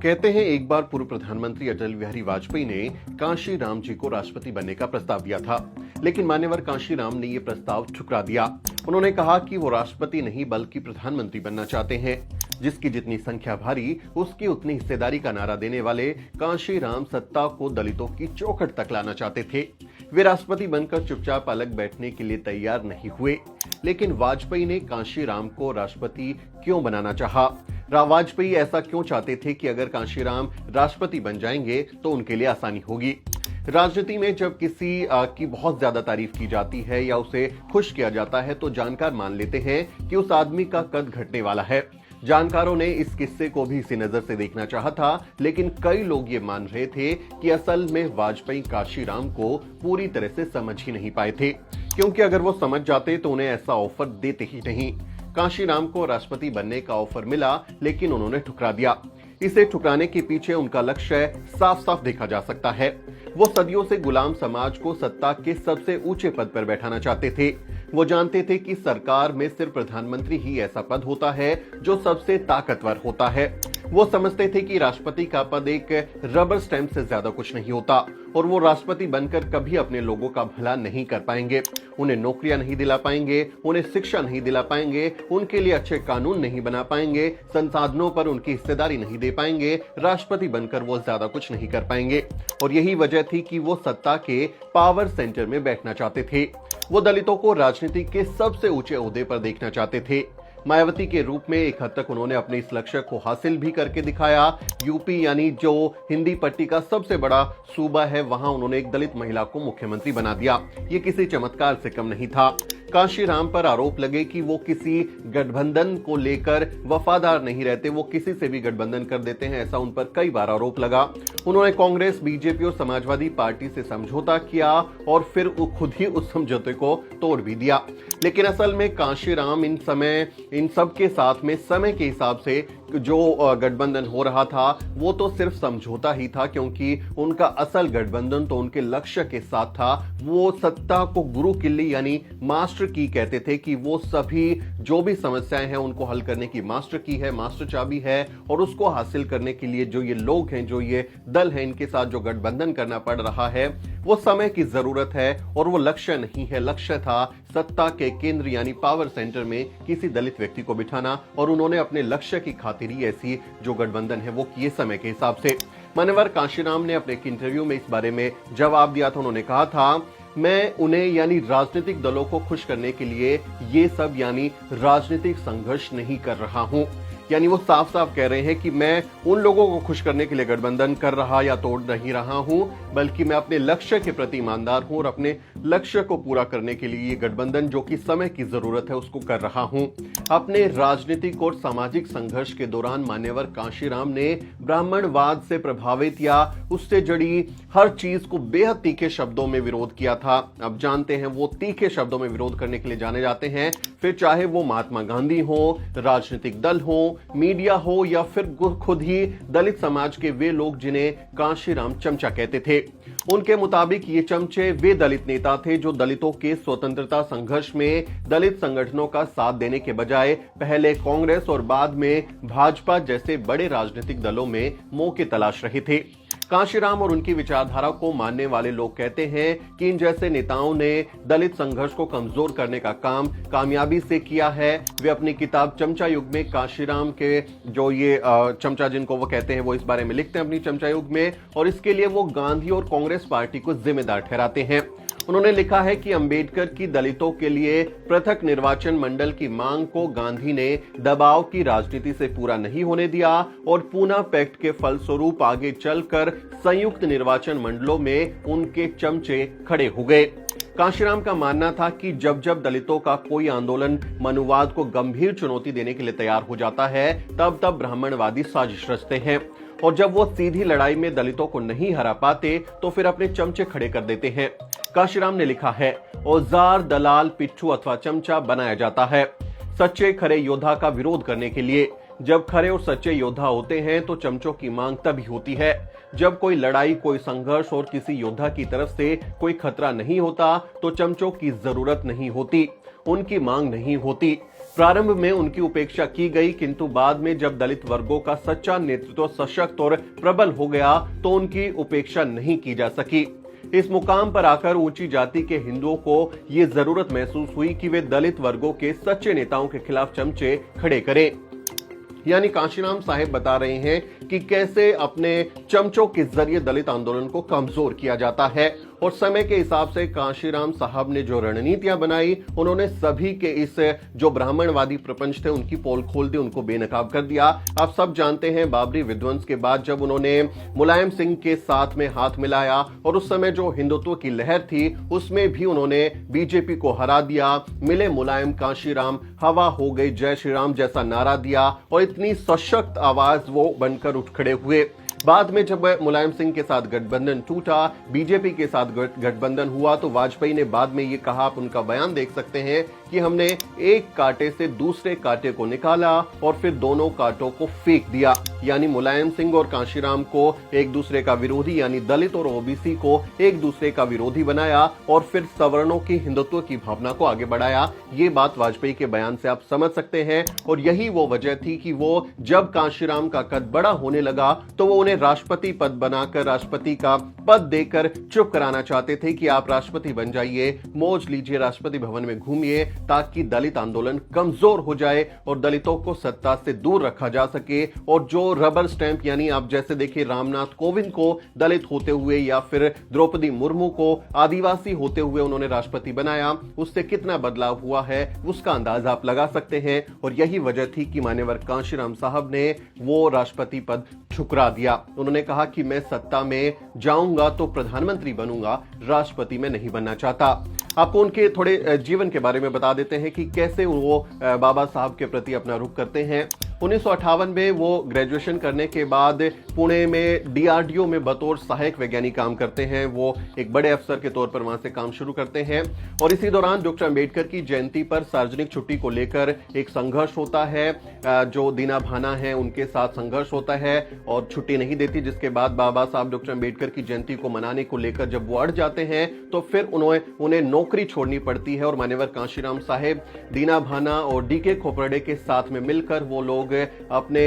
कहते हैं एक बार पूर्व प्रधानमंत्री अटल बिहारी वाजपेयी ने कांशी राम जी को राष्ट्रपति बनने का प्रस्ताव दिया था, लेकिन मान्यवर कांशी राम ने यह प्रस्ताव ठुकरा दिया। उन्होंने कहा कि वो राष्ट्रपति नहीं बल्कि प्रधानमंत्री बनना चाहते हैं। जिसकी जितनी संख्या भारी उसकी उतनी हिस्सेदारी का नारा देने वाले कांशी राम सत्ता को दलितों की चौखट तक लाना चाहते थे। वे राष्ट्रपति बनकर चुपचाप अलग बैठने के लिए तैयार नहीं हुए, लेकिन वाजपेयी ने कांशी राम को राष्ट्रपति क्यों बनाना चाहा? वाजपेयी ऐसा क्यों चाहते थे कि अगर कांशी राम राष्ट्रपति बन जाएंगे तो उनके लिए आसानी होगी। राजनीति में जब किसी की बहुत ज्यादा तारीफ की जाती है या उसे खुश किया जाता है तो जानकार मान लेते हैं कि उस आदमी का कद घटने वाला है। जानकारों ने इस किस्से को भी इसी नजर से देखना चाहा था, लेकिन कई लोग ये मान रहे थे कि असल में वाजपेयी कांशी राम को पूरी तरह से समझ ही नहीं पाए थे, क्योंकि अगर वो समझ जाते तो उन्हें ऐसा ऑफर देते ही नहीं। कांशी राम को राष्ट्रपति बनने का ऑफर मिला, लेकिन उन्होंने ठुकरा दिया। इसे ठुकराने के पीछे उनका लक्ष्य साफ साफ देखा जा सकता है। वो सदियों से गुलाम समाज को सत्ता के सबसे ऊंचे पद पर बैठाना चाहते थे। वो जानते थे कि सरकार में सिर्फ प्रधानमंत्री ही ऐसा पद होता है जो सबसे ताकतवर होता है। वो समझते थे कि राष्ट्रपति का पद एक रबर स्टैंप से ज्यादा कुछ नहीं होता और वो राष्ट्रपति बनकर कभी अपने लोगों का भला नहीं कर पाएंगे। उन्हें नौकरियां नहीं दिला पाएंगे, उन्हें शिक्षा नहीं दिला पाएंगे, उनके लिए अच्छे कानून नहीं बना पाएंगे, संसाधनों पर उनकी हिस्सेदारी नहीं दे पाएंगे। राष्ट्रपति बनकर वो ज्यादा कुछ नहीं कर पाएंगे और यही वजह थी कि वो सत्ता के पावर सेंटर में बैठना चाहते थे। वो दलितों को राजनीति के सबसे ऊंचे ओहदे पर देखना चाहते थे। मायावती के रूप में एक हद तक उन्होंने अपने इस लक्ष्य को हासिल भी करके दिखाया। यूपी यानी जो हिंदी पट्टी का सबसे बड़ा सूबा है, वहां उन्होंने एक दलित महिला को मुख्यमंत्री बना दिया। ये किसी चमत्कार से कम नहीं था। कांशी राम पर आरोप लगे कि वो किसी गठबंधन को लेकर वफादार नहीं रहते, वो किसी से भी गठबंधन कर देते हैं, ऐसा उन पर कई बार आरोप लगा। उन्होंने कांग्रेस, बीजेपी और समाजवादी पार्टी से समझौता किया और फिर खुद ही उस समझौते को तोड़ भी दिया। लेकिन असल में कांशी राम इन सब के साथ में समय के हिसाब से जो गठबंधन हो रहा था वो तो सिर्फ समझौता ही था, क्योंकि उनका असल गठबंधन तो उनके लक्ष्य के साथ था। वो सत्ता को गुरु किल्ली यानी मास्टर की कहते थे कि वो सभी जो भी समस्याएं हैं उनको हल करने की मास्टर की है, मास्टर चाबी है, और उसको हासिल करने के लिए जो ये लोग हैं, जो ये दल है, इनके साथ जो गठबंधन करना पड़ रहा है वो समय की जरूरत है और वो लक्ष्य नहीं है। लक्ष्य था सत्ता के केंद्र यानी पावर सेंटर में किसी दलित व्यक्ति को बिठाना, और उन्होंने अपने लक्ष्य की खातिर ही ऐसी जो गठबंधन है वो किए समय के हिसाब से। मान्यवर कांशी राम ने अपने एक इंटरव्यू में इस बारे में जवाब दिया था। उन्होंने कहा था, मैं उन्हें यानी राजनीतिक दलों को खुश करने के लिए ये सब यानी राजनीतिक संघर्ष नहीं कर रहा हूं। यानी वो साफ साफ कह रहे हैं कि मैं उन लोगों को खुश करने के लिए गठबंधन कर रहा या तोड़ नहीं रहा हूं, बल्कि मैं अपने लक्ष्य के प्रति ईमानदार हूं और अपने लक्ष्य को पूरा करने के लिए ये गठबंधन जो कि समय की जरूरत है उसको कर रहा हूं। अपने राजनीतिक और सामाजिक संघर्ष के दौरान मान्यवर कांशी राम ने ब्राह्मणवाद से प्रभावित या उससे जुड़ी हर चीज को बेहद तीखे शब्दों में विरोध किया था। अब जानते हैं वो तीखे शब्दों में विरोध करने के लिए जाने जाते हैं, फिर चाहे वो महात्मा गांधी हो, राजनीतिक दल हो, मीडिया हो या फिर खुद ही दलित समाज के वे लोग जिन्हें कांशी राम चमचा कहते थे। उनके मुताबिक ये चमचे वे दलित नेता थे जो दलितों के स्वतंत्रता संघर्ष में दलित संगठनों का साथ देने के बजाय पहले कांग्रेस और बाद में भाजपा जैसे बड़े राजनीतिक दलों में मौके तलाश रहे थे। कांशी राम और उनकी विचारधारा को मानने वाले लोग कहते हैं कि इन जैसे नेताओं ने दलित संघर्ष को कमजोर करने का काम कामयाबी से किया है। वे अपनी किताब चमचा युग में कांशी राम के जो ये चमचा जिनको वो कहते हैं वो इस बारे में लिखते हैं अपनी चमचा युग में, और इसके लिए वो गांधी और कांग्रेस पार्टी को जिम्मेदार ठहराते हैं। उन्होंने लिखा है कि अंबेडकर की दलितों के लिए पृथक निर्वाचन मंडल की मांग को गांधी ने दबाव की राजनीति से पूरा नहीं होने दिया और पूना पैक्ट के फलस्वरूप आगे चलकर संयुक्त निर्वाचन मंडलों में उनके चमचे खड़े हो गए। कांशीराम का मानना था कि जब जब दलितों का कोई आंदोलन मनुवाद को गंभीर चुनौती देने के लिए तैयार हो जाता है तब तब ब्राह्मणवादी साजिश रचते हैं, और जब वो सीधी लड़ाई में दलितों को नहीं हरा पाते तो फिर अपने चमचे खड़े कर देते हैं। कांशीराम ने लिखा है, औजार, दलाल, पिट्ठू अथवा चमचा बनाया जाता है सच्चे खरे योद्धा का विरोध करने के लिए। जब खरे और सच्चे योद्धा होते हैं तो चमचों की मांग तभी होती है जब कोई लड़ाई, कोई संघर्ष और किसी योद्धा की तरफ से कोई खतरा नहीं होता तो चमचों की जरूरत नहीं होती, उनकी मांग नहीं होती। प्रारंभ में उनकी उपेक्षा की गई, किंतु बाद में जब दलित वर्गों का सच्चा नेतृत्व सशक्त और प्रबल हो गया तो उनकी उपेक्षा नहीं की जा सकी। इस मुकाम पर आकर ऊंची जाति के हिंदुओं को यह जरूरत महसूस हुई कि वे दलित वर्गों के सच्चे नेताओं के खिलाफ चमचे खड़े करें। यानी कांशीराम साहेब बता रहे हैं कि कैसे अपने चमचों के जरिए दलित आंदोलन को कमजोर किया जाता है, और समय के हिसाब से कांशीराम साहब ने जो रणनीतियां बनाई, उन्होंने सभी के इस जो ब्राह्मणवादी प्रपंच थे उनकी पोल खोल दी, उनको बेनकाब कर दिया। आप सब जानते हैं बाबरी विध्वंस के बाद जब उन्होंने मुलायम सिंह के साथ में हाथ मिलाया और उस समय जो हिंदुत्व की लहर थी उसमें भी उन्होंने बीजेपी को हरा दिया। मिले मुलायम कांशीराम, हवा हो गई जय श्री राम जैसा नारा दिया और इतनी सशक्त आवाज वो बनकर उठ खड़े हुए। बाद में जब मुलायम सिंह के साथ गठबंधन टूटा, बीजेपी के साथ गठबंधन हुआ, तो वाजपेयी ने बाद में ये कहा, आप उनका बयान देख सकते हैं कि हमने एक कांटे से दूसरे कांटे को निकाला और फिर दोनों कांटों को फेंक दिया। यानी मुलायम सिंह और कांशीराम को एक दूसरे का विरोधी, यानी दलित और ओबीसी को एक दूसरे का विरोधी बनाया और फिर सवर्णों की हिंदुत्व की भावना को आगे बढ़ाया। ये बात वाजपेयी के बयान से आप समझ सकते हैं, और यही वो वजह थी कि वो जब कांशीराम का कद बड़ा होने लगा तो वो उन्हें राष्ट्रपति पद बनाकर, राष्ट्रपति का पद देकर चुप कराना चाहते थे कि आप राष्ट्रपति बन जाइए, मौज लीजिए, राष्ट्रपति भवन में घूमिए, ताकि दलित आंदोलन कमजोर हो जाए और दलितों को सत्ता से दूर रखा जा सके। और जो रबर स्टैंप, यानी आप जैसे देखिए रामनाथ कोविंद को दलित होते हुए या फिर द्रौपदी मुर्मू को आदिवासी होते हुए उन्होंने राष्ट्रपति बनाया, उससे कितना बदलाव हुआ है उसका अंदाजा आप लगा सकते हैं। और यही वजह थी कि मान्यवर कांशीराम साहब ने वो राष्ट्रपति पद ठुकरा दिया। उन्होंने कहा कि मैं सत्ता में जाऊंगा तो प्रधानमंत्री बनूंगा, राष्ट्रपति में नहीं बनना चाहता। आपको उनके थोड़े जीवन के बारे में बता देते हैं कि कैसे वो बाबा साहब के प्रति अपना रुख करते हैं। 1958 में वो ग्रेजुएशन करने के बाद पुणे में डीआरडीओ में बतौर सहायक वैज्ञानिक काम करते हैं। वो एक बड़े अफसर के तौर पर वहां से काम शुरू करते हैं और इसी दौरान डॉक्टर अंबेडकर की जयंती पर सार्वजनिक छुट्टी को लेकर एक संघर्ष होता है। जो दीना भाना है उनके साथ संघर्ष होता है और छुट्टी नहीं देती, जिसके बाद बाबा साहब डॉक्टर अंबेडकर की जयंती को मनाने को लेकर जब वो अड़ जाते हैं तो फिर उन्हें नौकरी छोड़नी पड़ती है। और मान्यवर कांशीराम साहेब दीना भाना और डीके खोपड़े के साथ में मिलकर वो लोग अपने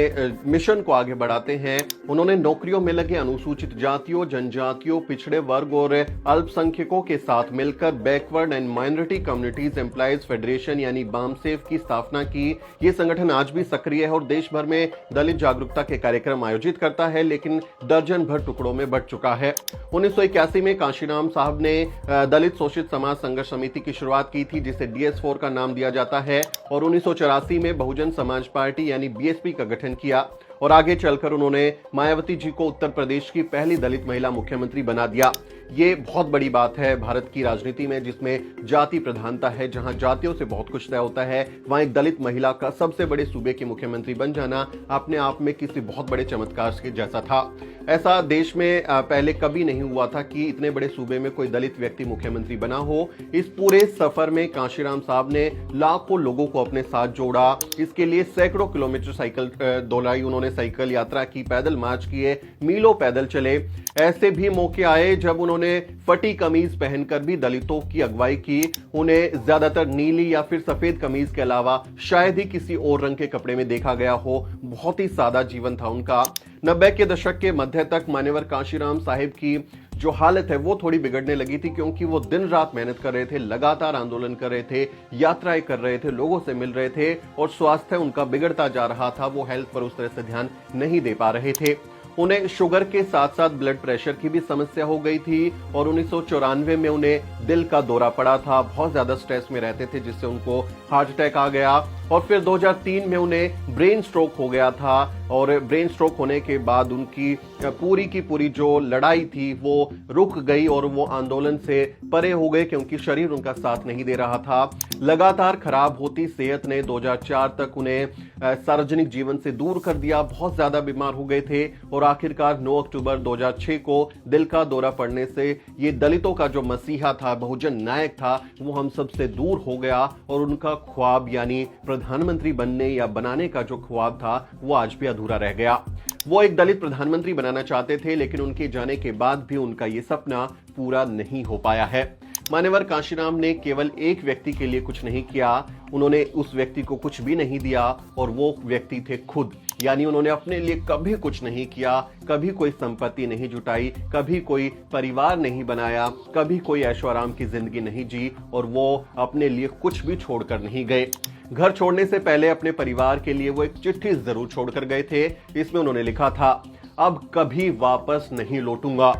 मिशन को आगे बढ़ाते हैं। उन्होंने नौकरियों में लगे अनुसूचित जातियों, जनजातियों, पिछड़े वर्ग और अल्पसंख्यकों के साथ मिलकर backward and minority communities employees federation यानी बामसेफ की स्थापना की। ये संगठन आज भी सक्रिय है और देश भर में दलित जागरूकता के कार्यक्रम आयोजित करता है, लेकिन दर्जन भर टुकड़ों में बंट चुका है। 1981 में कांशीराम साहब ने दलित शोषित समाज संघर्ष समिति की शुरुआत की थी, जिसे DS4 का नाम दिया जाता है, और 1984 में बहुजन समाज पार्टी यानी BSP का गठन किया और आगे चलकर उन्होंने मायावती जी को उत्तर प्रदेश की पहली दलित महिला मुख्यमंत्री बना दिया। ये बहुत बड़ी बात है भारत की राजनीति में, जिसमें जाति प्रधानता है, जहां जातियों से बहुत कुछ तय होता है। वहां एक दलित महिला का सबसे बड़े सूबे की मुख्यमंत्री बन जाना अपने आप में किसी बहुत बड़े चमत्कार के जैसा था। ऐसा देश में पहले कभी नहीं हुआ था कि इतने बड़े सूबे में कोई दलित व्यक्ति मुख्यमंत्री बना हो। इस पूरे सफर में कांशीराम साहब ने लाखों लोगों को अपने साथ जोड़ा। इसके लिए सैकड़ों किलोमीटर साइकिल दौड़ाई, उन्होंने साइकिल यात्रा की, पैदल मार्च किए, मीलों पैदल चले। ऐसे भी मौके आए जब उन्होंने फटी कमीज पहनकर भी दलितों की अगुवाई की। उन्हें ज्यादातर नीली या फिर सफेद कमीज के अलावा शायद ही किसी और रंग के कपड़े में देखा गया हो। बहुत ही सादा जीवन था उनका। 90 के दशक के मध्य तक मान्यवर कांशीराम साहिब की जो हालत है वो थोड़ी बिगड़ने लगी थी, क्योंकि वो दिन रात मेहनत कर रहे थे, लगातार आंदोलन कर रहे थे, यात्राएं कर रहे थे, लोगों से मिल रहे थे और स्वास्थ्य उनका बिगड़ता जा रहा था। वो हेल्थ पर उस तरह से ध्यान नहीं दे पा रहे थे। उन्हें शुगर के साथ साथ ब्लड प्रेशर की भी समस्या हो गई थी और 1994 में उन्हें दिल का दौरा पड़ा था। बहुत ज्यादा स्ट्रेस में रहते थे, जिससे उनको हार्ट अटैक आ गया और फिर 2003 में उन्हें ब्रेन स्ट्रोक हो गया था। और ब्रेन स्ट्रोक होने के बाद उनकी पूरी की पूरी जो लड़ाई थी वो रुक गई और वो आंदोलन से परे हो गए, क्योंकि शरीर उनका साथ नहीं दे रहा था। लगातार खराब होती सेहत ने 2004 तक उन्हें सार्वजनिक जीवन से दूर कर दिया। बहुत ज्यादा बीमार हो गए थे और आखिरकार 9 अक्टूबर 2006 को दिल का दौरा पड़ने से ये दलितों का जो मसीहा था, बहुजन नायक था, वो हम सबसे दूर हो गया और उनका ख्वाब यानी प्रधानमंत्री बनने या बनाने का जो ख्वाब था वो आज भी अधूरा रह गया। वो एक दलित प्रधानमंत्री बनाना चाहते थे, लेकिन उनके जाने के बाद भी उनका ये सपना पूरा नहीं हो पाया है। मान्यवर कांशीराम ने केवल एक व्यक्ति के लिए कुछ नहीं किया, उन्होंने उस व्यक्ति को कुछ भी नहीं दिया और वो व्यक्ति थे खुद। यानी उन्होंने अपने लिए कभी कुछ नहीं किया, कभी कोई संपत्ति नहीं जुटाई, कभी कोई परिवार नहीं बनाया, कभी कोई ऐशो आराम की जिंदगी नहीं जी और वो अपने लिए कुछ भी छोड़कर नहीं गए। घर छोड़ने से पहले अपने परिवार के लिए वो एक चिट्ठी जरूर छोड़कर गए थे। इसमें उन्होंने लिखा था, अब कभी वापस नहीं लौटूंगा।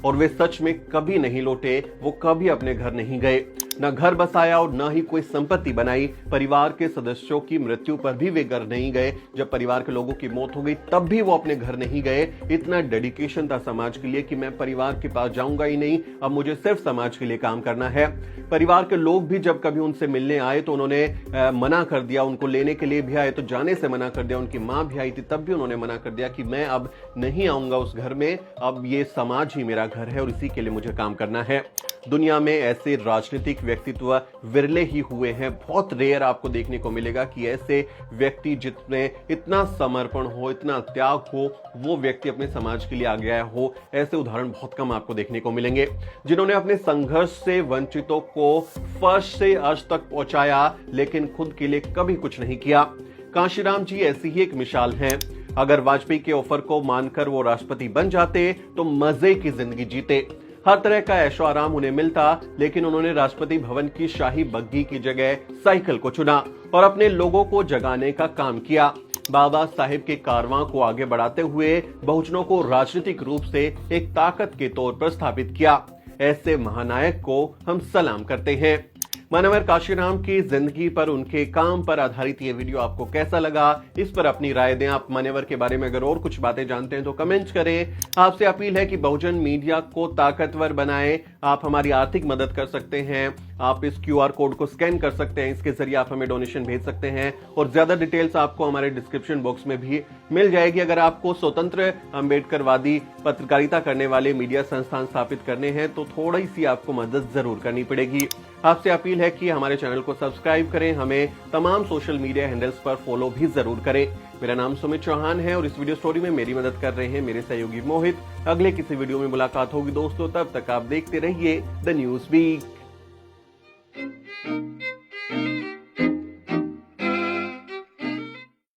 और वे सच में कभी नहीं लौटे। वो कभी अपने घर नहीं गए, न घर बसाया और न ही कोई संपत्ति बनाई। परिवार के सदस्यों की मृत्यु पर भी वे घर नहीं गए। जब परिवार के लोगों की मौत हो गई तब भी वो अपने घर नहीं गए। इतना डेडिकेशन था समाज के लिए कि मैं परिवार के पास जाऊंगा ही नहीं, अब मुझे सिर्फ समाज के लिए काम करना है। परिवार के लोग भी जब कभी उनसे मिलने आए तो उन्होंने मना कर दिया, उनको लेने के लिए भी आए तो जाने से मना कर दिया। उनकी मां भी आई थी तब भी उन्होंने मना कर दिया कि मैं अब नहीं आऊंगा उस घर में, अब ये समाज ही मेरा घर है और इसी के लिए मुझे काम करना है। दुनिया में ऐसे राजनीतिक व्यक्तित्व विरले ही हुए हैं, बहुत रेयर आपको देखने को मिलेगा कि ऐसे व्यक्ति जिसमें इतना समर्पण हो, इतना त्याग हो, वो व्यक्ति अपने समाज के लिए आगे आया हो। ऐसे उदाहरण बहुत कम आपको देखने को मिलेंगे, जिन्होंने अपने संघर्ष से वंचितों को फर्श से अर्श तक पहुंचाया लेकिन खुद के लिए कभी कुछ नहीं किया। कांशीराम जी ऐसी ही एक मिसाल हैं। अगर वाजपेयी के ऑफर को मानकर वो राष्ट्रपति बन जाते तो मजे की जिंदगी जीते, हर तरह का ऐशो आराम उन्हें मिलता, लेकिन उन्होंने राष्ट्रपति भवन की शाही बग्गी की जगह साइकिल को चुना और अपने लोगों को जगाने का काम किया। बाबा साहेब के कारवां को आगे बढ़ाते हुए बहुजनों को राजनीतिक रूप से एक ताकत के तौर पर स्थापित किया। ऐसे महानायक को हम सलाम करते हैं। मान्यवर कांशीराम की जिंदगी पर, उनके काम पर आधारित ये वीडियो आपको कैसा लगा, इस पर अपनी राय दें। आप मान्यवर के बारे में अगर और कुछ बातें जानते हैं तो कमेंट करें। आपसे अपील है कि बहुजन मीडिया को ताकतवर बनाएं। आप हमारी आर्थिक मदद कर सकते हैं, आप इस QR कोड को स्कैन कर सकते हैं, इसके जरिए आप हमें डोनेशन भेज सकते हैं और ज्यादा डिटेल्स आपको हमारे डिस्क्रिप्शन बॉक्स में भी मिल जाएगी। अगर आपको स्वतंत्र अम्बेडकरवादी पत्रकारिता करने वाले मीडिया संस्थान स्थापित करने हैं तो थोड़ी सी आपको मदद जरूर करनी पड़ेगी। आपसे अपील है कि हमारे चैनल को सब्सक्राइब करें, हमें तमाम सोशल मीडिया हैंडल्स पर फॉलो भी जरूर करें। मेरा नाम सुमित चौहान है और इस वीडियो स्टोरी में मेरी मदद कर रहे हैं मेरे सहयोगी मोहित। अगले किसी वीडियो में मुलाकात होगी दोस्तों, तब तक आप देखते रहिए द न्यूज़ वीक।